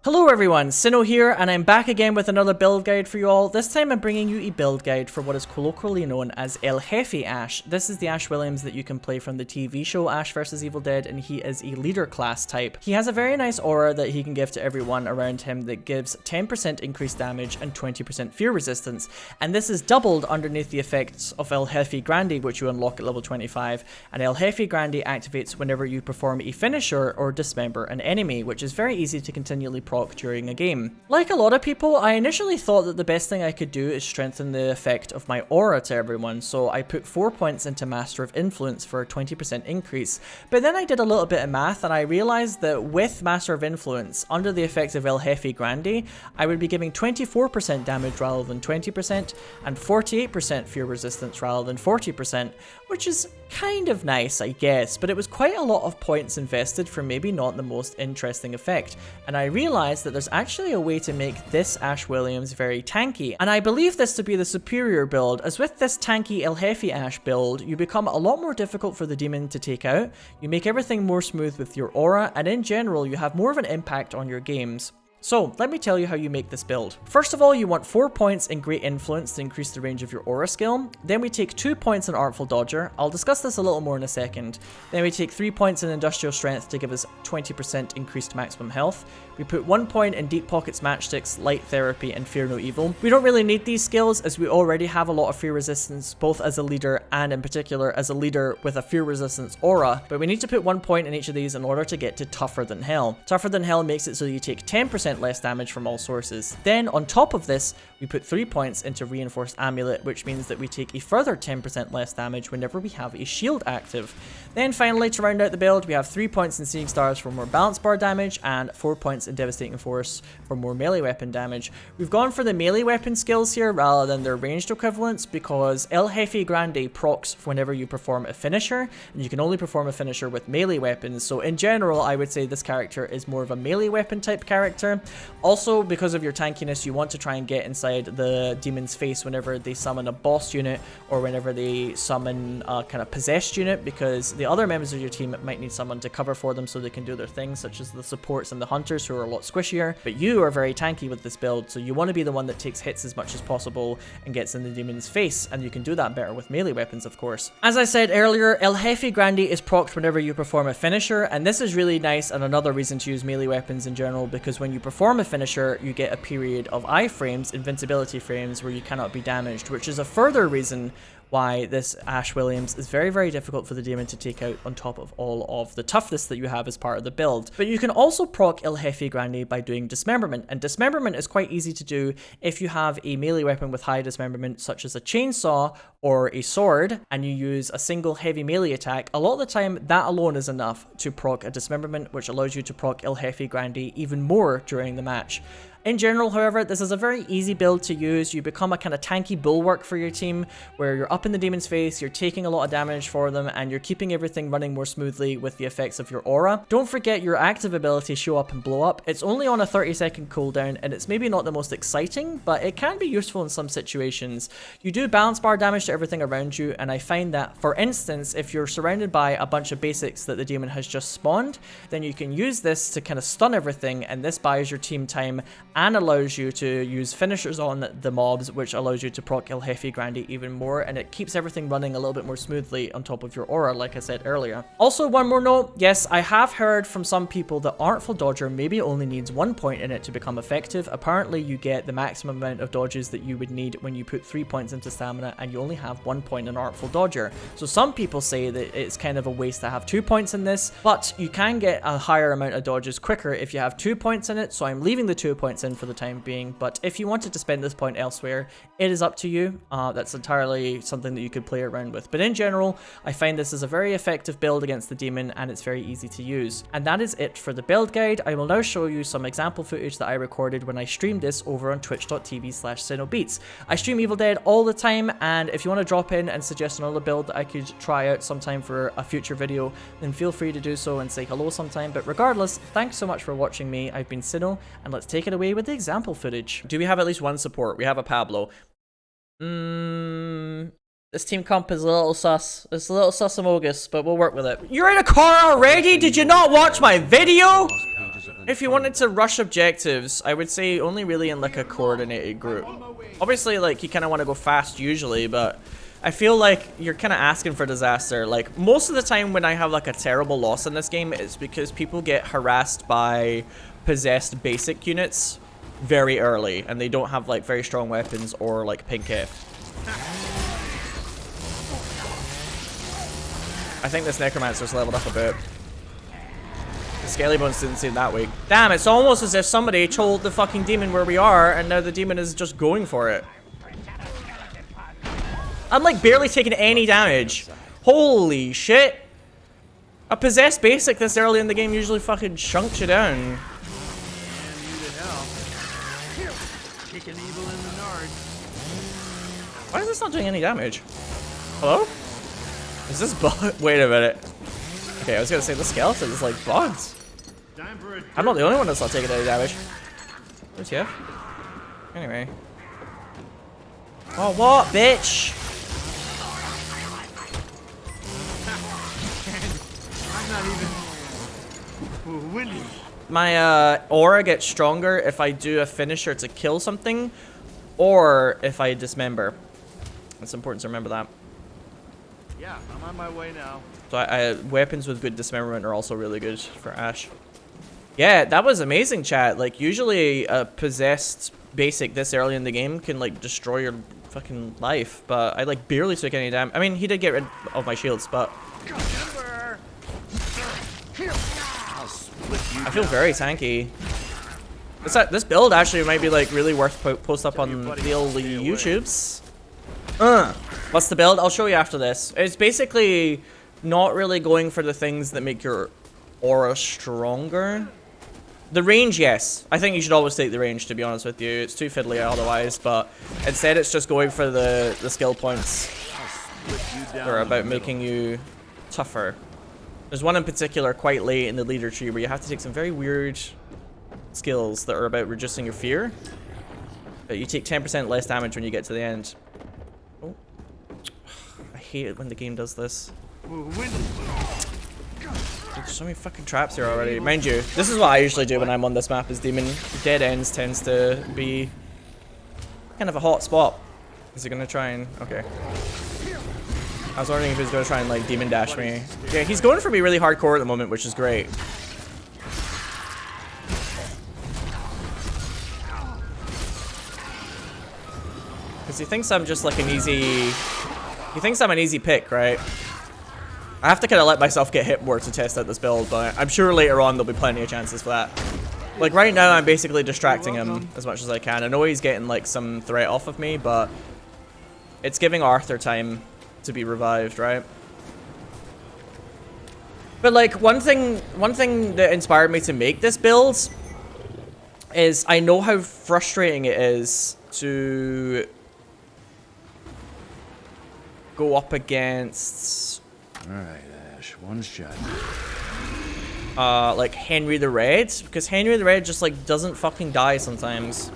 Hello everyone, Sinow here, and I'm back again with another build guide for you all. This time I'm bringing you a build guide for what is colloquially known as El Jefe Ash. This is the Ash Williams that you can play from the TV show Ash vs Evil Dead, and he is a leader class type. He has a very nice aura that he can give to everyone around him that gives 10% increased damage and 20% fear resistance, and this is doubled underneath the effects of El Jefe Grande, which you unlock at level 25, and El Jefe Grande activates whenever you perform a finisher or dismember an enemy, which is very easy to continually proc during a game. Like a lot of people, I initially thought that the best thing I could do is strengthen the effect of my aura to everyone, so I put 4 points into Master of Influence for a 20% increase. But then I did a little bit of math and I realized that with Master of Influence, under the effect of El Jefe Grande, I would be giving 24% damage rather than 20%, and 48% fear resistance rather than 40%, which is kind of nice, I guess, but it was quite a lot of points invested for maybe not the most interesting effect. And I realized that there's actually a way to make this Ash Williams very tanky, and I believe this to be the superior build, as with this tanky El Jefe Ash build, you become a lot more difficult for the demon to take out, you make everything more smooth with your aura, and in general you have more of an impact on your games. So, let me tell you how you make this build. First of all, you want 4 points in Great Influence to increase the range of your aura skill. Then we take 2 points in Artful Dodger. I'll discuss this a little more in a second. Then we take 3 points in Industrial Strength to give us 20% increased maximum health. We put 1 point in Deep Pockets Matchsticks, Light Therapy, and Fear No Evil. We don't really need these skills as we already have a lot of fear resistance, both as a leader and in particular as a leader with a fear resistance aura, but we need to put 1 point in each of these in order to get to Tougher Than Hell. Tougher Than Hell makes it so you take 10% less damage from all sources. Then on top of this, we put 3 points into Reinforced Amulet, which means that we take a further 10% less damage whenever we have a shield active. Then finally, to round out the build, we have 3 points in Seeing Stars for more balance bar damage and 4 points in Devastating Force for more melee weapon damage. We've gone for the melee weapon skills here rather than their ranged equivalents because El Jefe Grande procs whenever you perform a finisher, and you can only perform a finisher with melee weapons, so in general I would say this character is more of a melee weapon type character. Also, because of your tankiness, you want to try and get inside the demon's face whenever they summon a boss unit or whenever they summon a kind of possessed unit, because the other members of your team might need someone to cover for them so they can do their things, such as the supports and the hunters who are a lot squishier. But you are very tanky with this build, so you want to be the one that takes hits as much as possible and gets in the demon's face, and you can do that better with melee weapons, of course. As I said earlier, El Jefe Grande is procced whenever you perform a finisher, and this is really nice and another reason to use melee weapons in general, because when you perform a finisher, you get a period of iframes, invincibility frames, where you cannot be damaged, which is a further reason why this Ash Williams is very, very difficult for the demon to take out, on top of all of the toughness that you have as part of the build. But you can also proc El Jefe Grande by doing Dismemberment, and Dismemberment is quite easy to do if you have a melee weapon with high Dismemberment, such as a chainsaw or a sword, and you use a single heavy melee attack. A lot of the time, that alone is enough to proc a Dismemberment, which allows you to proc El Jefe Grande even more during the match. In general, however, this is a very easy build to use. You become a kind of tanky bulwark for your team, where you're up in the demon's face, you're taking a lot of damage for them, and you're keeping everything running more smoothly with the effects of your aura. Don't forget your active ability Show Up and Blow Up. It's only on a 30-second cooldown, and it's maybe not the most exciting, but it can be useful in some situations. You do balance bar damage to everything around you, and I find that, for instance, if you're surrounded by a bunch of basics that the demon has just spawned, then you can use this to kind of stun everything, and this buys your team time and allows you to use finishers on the mobs, which allows you to proc El Jefe Grande even more, and it keeps everything running a little bit more smoothly on top of your aura, like I said earlier. Also, one more note, yes, I have heard from some people that Artful Dodger maybe only needs 1 point in it to become effective. Apparently you get the maximum amount of dodges that you would need when you put 3 points into stamina, and you only have 1 point in Artful Dodger. So some people say that it's kind of a waste to have 2 points in this, but you can get a higher amount of dodges quicker if you have 2 points in it, so I'm leaving the 2 points in for the time being. But if you wanted to spend this point elsewhere, it is up to you. That's entirely something that you could play around with. But in general, I find this is a very effective build against the demon, and it's very easy to use. And that is it for the build guide. I will now show you some example footage that I recorded when I streamed this over on twitch.tv/SinowBeats. I stream Evil Dead all the time, and if you want to drop in and suggest another build that I could try out sometime for a future video, then feel free to do so and say hello sometime. But regardless, thanks so much for watching me. I've been Sinow, and let's take it away with the example footage. Do we have at least one support? We have a Pablo. This team comp is a little sus. It's a little sus-amogus, but we'll work with it. You're in a car already? Did you not watch my video? If you wanted to rush objectives, I would say only really in like a coordinated group. Obviously, like, you kind of want to go fast usually, but I feel like you're kind of asking for disaster. Like, most of the time when I have like a terrible loss in this game, it's because people get harassed by possessed basic units very early, and they don't have like very strong weapons or like pink F. I think this Necromancer's leveled up a bit. The Scaly Bones didn't seem that weak. Damn, it's almost as if somebody told the fucking demon where we are, and now the demon is just going for it. I'm like barely taking any damage. Holy shit. A possessed basic this early in the game usually fucking chunks you down. Why is this not doing any damage? Hello? Is this bug? Wait a minute. Okay, I was gonna say the skeleton is like bugs. I'm not the only one that's not taking any damage. Where's Jeff? Anyway. Oh, what, bitch? I'm not even winning. My aura gets stronger if I do a finisher to kill something, or if I dismember. It's important to remember that. Yeah, I'm on my way now. So weapons with good dismemberment are also really good for Ash. Yeah, that was amazing, chat. Like, usually a possessed basic this early in the game can like destroy your fucking life, but I like barely took any damage. I mean, he did get rid of my shields, but I feel very tanky. This build actually might be like really worth post up on the old YouTubes. What's the build? I'll show you after this. It's basically not really going for the things that make your aura stronger. The range, yes. I think you should always take the range, to be honest with you. It's too fiddly otherwise, but instead it's just going for the skill points that are about making you tougher. There's one in particular quite late in the leader tree where you have to take some very weird skills that are about reducing your fear. But you take 10% less damage when you get to the end. Oh. I hate it when the game does this. There's so many fucking traps here already. Mind you, this is what I usually do when I'm on this map as Demon. Dead ends tends to be kind of a hot spot. Is he gonna try and... okay. I was wondering if he's gonna try and like Demon Dash me. Yeah, he's going for me really hardcore at the moment, which is great. Because he thinks I'm just like an easy... he thinks I'm an easy pick, right? I have to kind of let myself get hit more to test out this build, but I'm sure later on there'll be plenty of chances for that. Like right now, I'm basically distracting him as much as I can. I know he's getting like some threat off of me, but it's giving Arthur time to be revived, right? But like one thing that inspired me to make this build is I know how frustrating it is to go up against... alright, Ash, one shot. Like Henry the Red, because Henry the Red just like doesn't fucking die sometimes.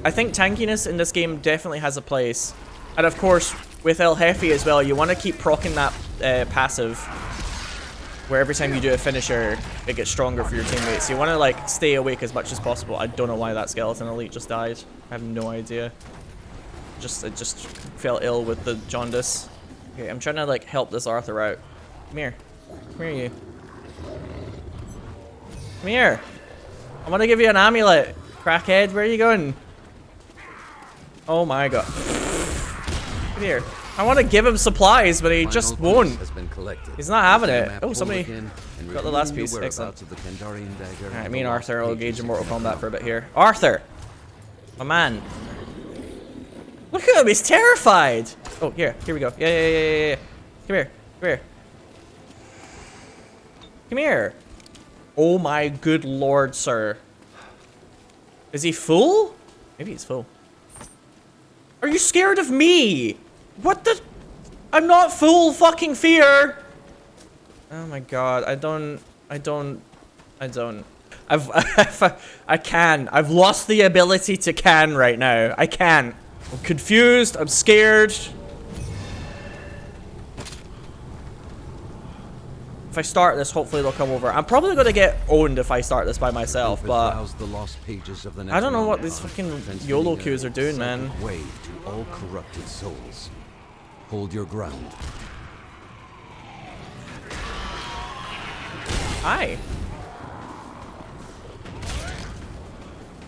I think tankiness in this game definitely has a place. And of course, with El Jefe as well, you want to keep proccing that passive, where every time you do a finisher, it gets stronger for your teammates. You want to like stay awake as much as possible. I don't know why that skeleton elite just died. I have no idea. It just fell ill with the jaundice. Okay, I'm trying to like help this Arthur out. Come here. Come here, you. Come here. I want to give you an amulet. Crackhead, where are you going? Oh my god. Come here. I want to give him supplies, but he just won't. He's not having it. Oh, somebody got the last piece. Excellent. Alright, me and Arthur will engage in Mortal Kombat for a bit here. Arthur! My man. Look at him, he's terrified! Oh, here we go. Yeah. Come here. Come here. Oh my good lord, sir. Is he full? Maybe he's full. Are you scared of me? What the? I'm not full fucking fear. Oh my god, I don't. I've lost the ability to can right now. I can't. I'm confused, I'm scared. If I start this, hopefully they'll come over. I'm probably gonna get owned if I start this by myself, but I don't know what these fucking YOLO queues are doing, man. Way to all corrupted souls. Hold your ground. Hi.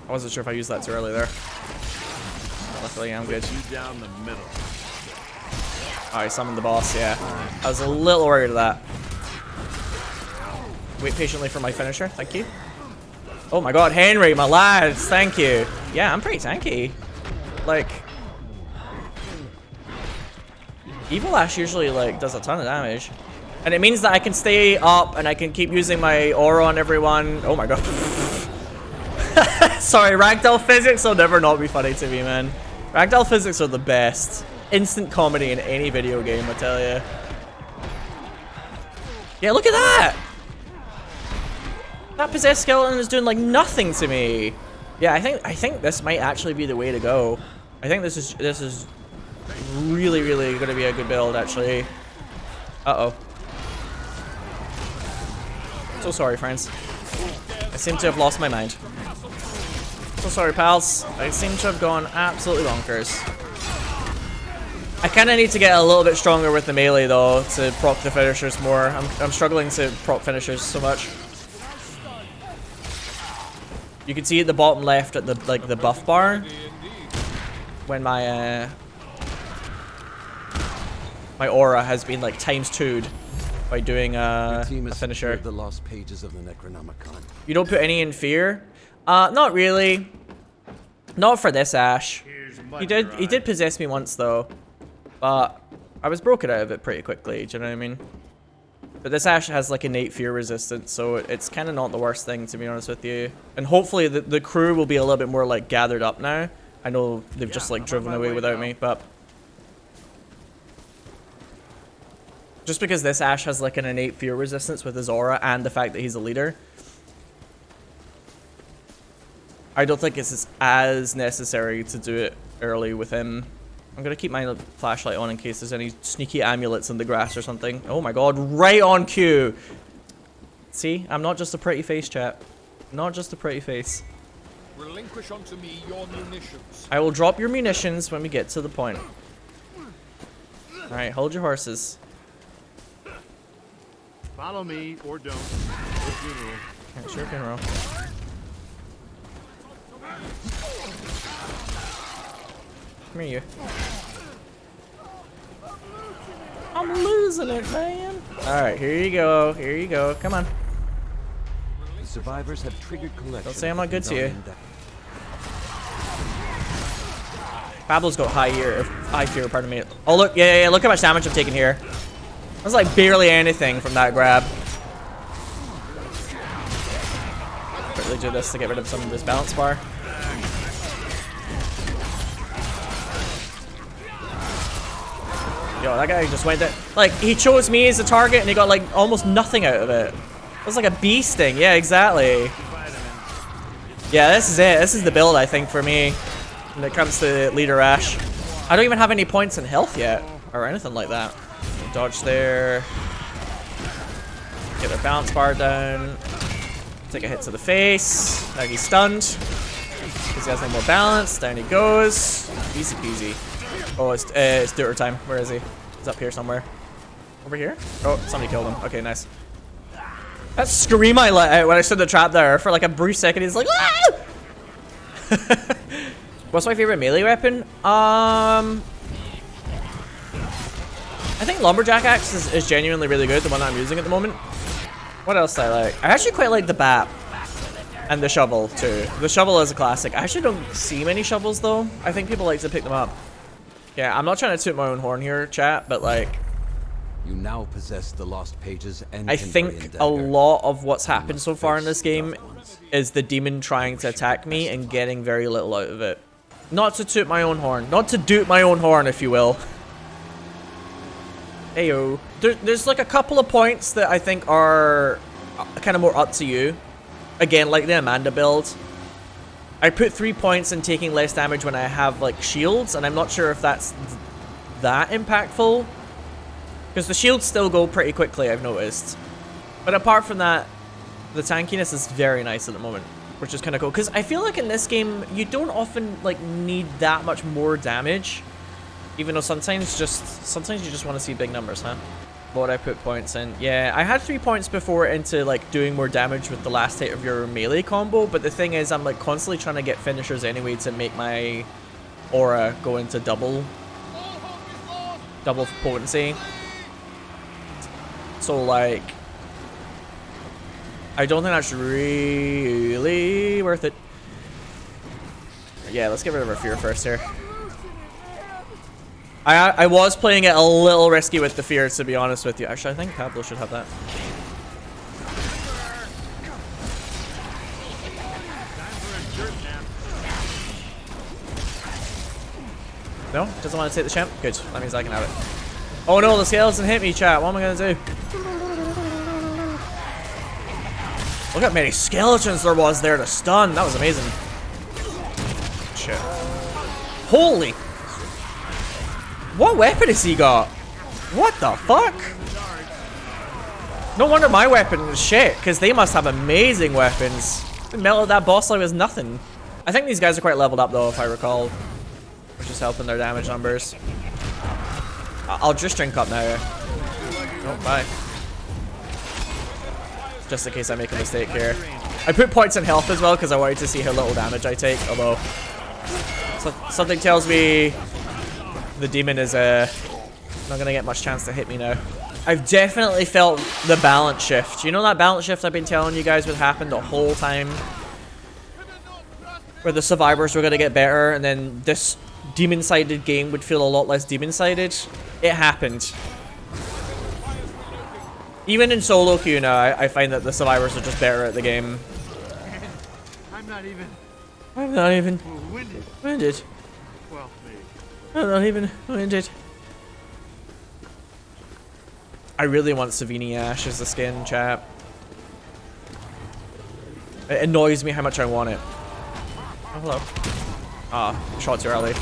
I wasn't sure if I used that too early there. Luckily, I'm good. You down the middle. I summoned the boss, yeah. I was a little worried of that. Wait patiently for my finisher, thank you. Oh my god, Henry, my lads, thank you. Yeah, I'm pretty tanky. Like, Evil Ash usually like does a ton of damage. And it means that I can stay up and I can keep using my aura on everyone. Oh my god. Sorry, ragdoll physics will never not be funny to me, man. Ragdoll physics are the best. Instant comedy in any video game, I tell you. Yeah, look at that! That possessed skeleton is doing like nothing to me. Yeah, I think this might actually be the way to go. I think this is really going to be a good build, actually. Uh-oh. So sorry, friends. I seem to have lost my mind. So sorry, pals. I seem to have gone absolutely bonkers. I kind of need to get a little bit stronger with the melee, though, to proc the finishers more. I'm struggling to proc finishers so much. You can see at the bottom left at the buff bar when my my aura has been like ×2'd by doing a finisher. The lost pages of the Necronomicon. You don't put any in fear? Not really. Not for this Ash. He did possess me once though, but I was broken out of it pretty quickly. Do you know what I mean? But this Ash has like innate fear resistance, so it's kind of not the worst thing, to be honest with you. And hopefully the crew will be a little bit more like gathered up now. I know they've just like driven away without me, but just because this Ash has like an innate fear resistance with his aura and the fact that he's a leader, I don't think it's as necessary to do it early with him. I'm gonna keep my flashlight on in case there's any sneaky amulets in the grass or something. Oh my god, right on cue! See, I'm not just a pretty face, chat. Not just a pretty face. Relinquish unto me your munitions. I will drop your munitions when we get to the point. Alright, hold your horses. Follow me or don't. Your funeral. Yeah, sure, funeral. Come here, you. I'm losing it, man. Alright, here you go. Here you go. Come on. The survivors have triggered collection. Don't say I'm not good to you. Pablo's got high fear, pardon me. Oh, look. Yeah, look how much damage I'm taking here. That's like barely anything from that grab. Quickly do this to get rid of some of this balance bar. Yo, that guy just went there. Like, he chose me as a target and he got like almost nothing out of it. It was like a bee sting. Yeah, exactly. Yeah, this is it. This is the build, I think, for me when it comes to Leader Ash. I don't even have any points in health yet or anything like that. Dodge there. Get their balance bar down. Take a hit to the face. Now he's stunned. Because he has no more balance. Down he goes. Easy peasy. Oh, it's Deuter time. Where is he? He's up here somewhere. Over here? Oh, somebody killed him. Okay, nice. That scream I let out when I stood in the trap there for like a brief second, he's like, ah! What's my favorite melee weapon? I think Lumberjack Axe is genuinely really good, the one that I'm using at the moment. What else do I like? I actually quite like the bat. And the shovel, too. The shovel is a classic. I actually don't see many shovels, though. I think people like to pick them up. Yeah, I'm not trying to toot my own horn here, chat, but like, you now possess the lost pages and I think a lot of what's happened so far in this game is the demon trying to attack me and getting very little out of it. Not to toot my own horn. Not to doot my own horn, if you will. Heyo. There's like a couple of points that I think are kind of more up to you. Again, like the Amanda build. I put 3 points in taking less damage when I have like shields, and I'm not sure if that's that impactful. Because the shields still go pretty quickly, I've noticed. But apart from that, the tankiness is very nice at the moment, which is kind of cool. Because I feel like in this game, you don't often like need that much more damage. Even though sometimes you just want to see big numbers, huh? What would I put points in? Yeah, I had 3 points before into like doing more damage with the last hit of your melee combo, but the thing is I'm like constantly trying to get finishers anyway to make my aura go into double potency. So like, I don't think that's really worth it. Yeah, let's get rid of our fear first here. I was playing it a little risky with the fear, to be honest with you. Actually, I think Pablo should have that. No? Doesn't want to take the champ? Good. That means I can have it. Oh no, the skeleton hit me, chat. What am I going to do? Look how many skeletons there was there to stun. That was amazing. Shit. Holy... What weapon has he got? What the fuck? No wonder my weapon is shit, because they must have amazing weapons. They melted that boss like it was nothing. I think these guys are quite leveled up though, if I recall. Which is helping their damage numbers. I'll just drink up now. Oh, bye. Just in case I make a mistake here. I put points in health as well, because I wanted to see how little damage I take, although... something tells me... the demon is not gonna get much chance to hit me now. I've definitely felt the balance shift. You know that balance shift I've been telling you guys would happen the whole time? Where the survivors were gonna get better and then this demon-sided game would feel a lot less demon-sided? It happened. Even in solo queue now, I find that the survivors are just better at the game. I'm not even winded. well, maybe. I'm not even winded. I really want Savini Ash as a skin, chap. It annoys me how much I want it. Oh, hello. Ah, shot too early.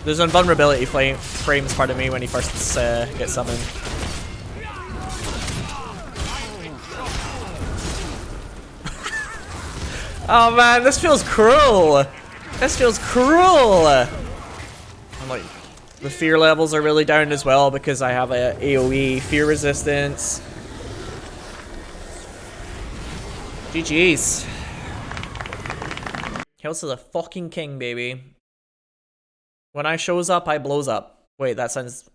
There's an invulnerability frames part of me when he first gets summoned. Oh man, this feels cruel. This feels cruel. I'm like, the fear levels are really down as well because I have a AoE fear resistance. GG's. Hails to the fucking king, baby. When I shows up, I blows up. Wait, that sounds